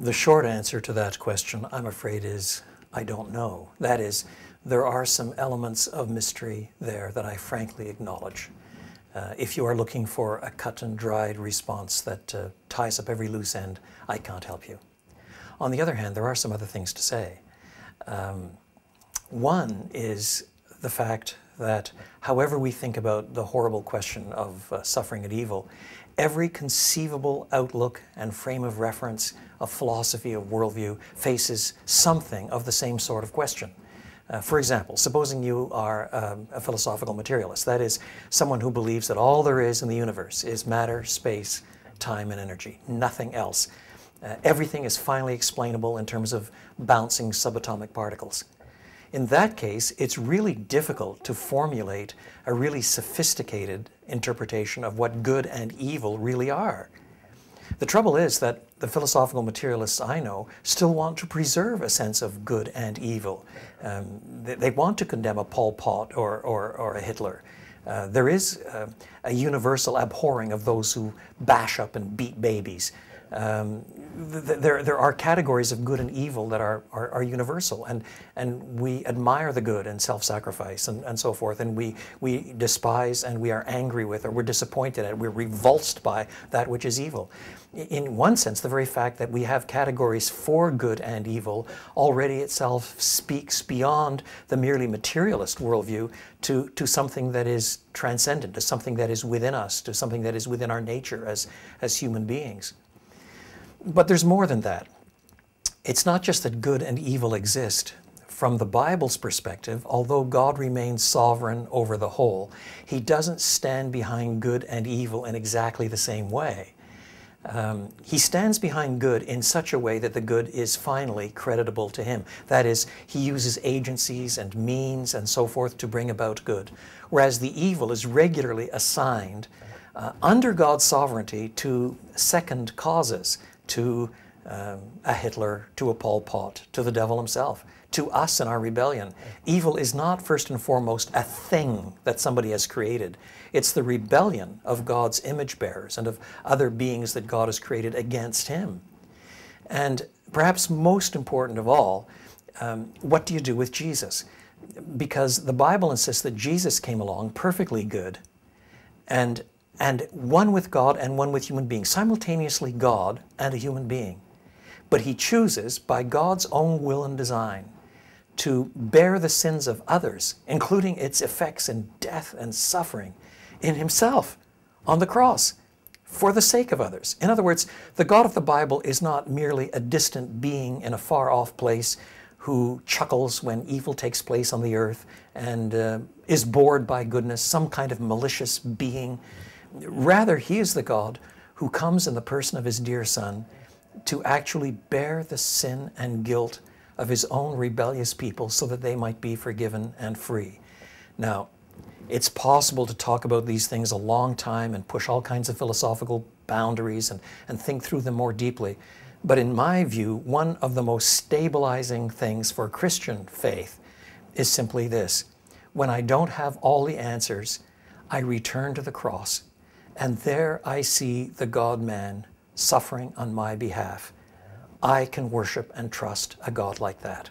The short answer to that question, I'm afraid, is I don't know. That is, there are some elements of mystery there that I frankly acknowledge. If you are looking for a cut and dried response that ties up every loose end, I can't help you. On the other hand, there are some other things to say. One is the fact that however we think about the horrible question of suffering and evil, every conceivable outlook and frame of reference, of philosophy, of worldview, faces something of the same sort of question. For example, supposing you are a philosophical materialist, that is, someone who believes that all there is in the universe is matter, space, time, and energy, nothing else. Everything is finally explainable in terms of bouncing subatomic particles. In that case, it's really difficult to formulate a really sophisticated interpretation of what good and evil really are. The trouble is that the philosophical materialists I know still want to preserve a sense of good and evil. They want to condemn a Pol Pot or a Hitler. There is a universal abhorring of those who bash up and beat babies. There are categories of good and evil that are universal, and we admire the good and self-sacrifice and so forth, and we despise and we are angry with, or we're disappointed at, we're revulsed by that which is evil. In one sense, the very fact that we have categories for good and evil already itself speaks beyond the merely materialist worldview to something that is transcendent, to something that is within us, to something that is within our nature as human beings. But there's more than that. It's not just that good and evil exist. From the Bible's perspective, although God remains sovereign over the whole, He doesn't stand behind good and evil in exactly the same way. He stands behind good in such a way that the good is finally creditable to Him. That is, He uses agencies and means and so forth to bring about good, whereas the evil is regularly assigned under God's sovereignty to second causes, to a Hitler, to a Pol Pot, to the devil himself, to us in our rebellion. Evil is not first and foremost a thing that somebody has created. It's the rebellion of God's image bearers and of other beings that God has created against Him. And perhaps most important of all, what do you do with Jesus? Because the Bible insists that Jesus came along perfectly good and one with God and one with human beings, simultaneously God and a human being. But He chooses, by God's own will and design, to bear the sins of others, including its effects in death and suffering, in Himself on the cross for the sake of others. In other words, the God of the Bible is not merely a distant being in a far-off place who chuckles when evil takes place on the earth and is bored by goodness, some kind of malicious being. Rather, He is the God who comes in the person of His dear Son to actually bear the sin and guilt of His own rebellious people so that they might be forgiven and free. Now, it's possible to talk about these things a long time and push all kinds of philosophical boundaries and think through them more deeply. But in my view, one of the most stabilizing things for Christian faith is simply this. When I don't have all the answers, I return to the cross, and there I see the God-man suffering on my behalf. I can worship and trust a God like that.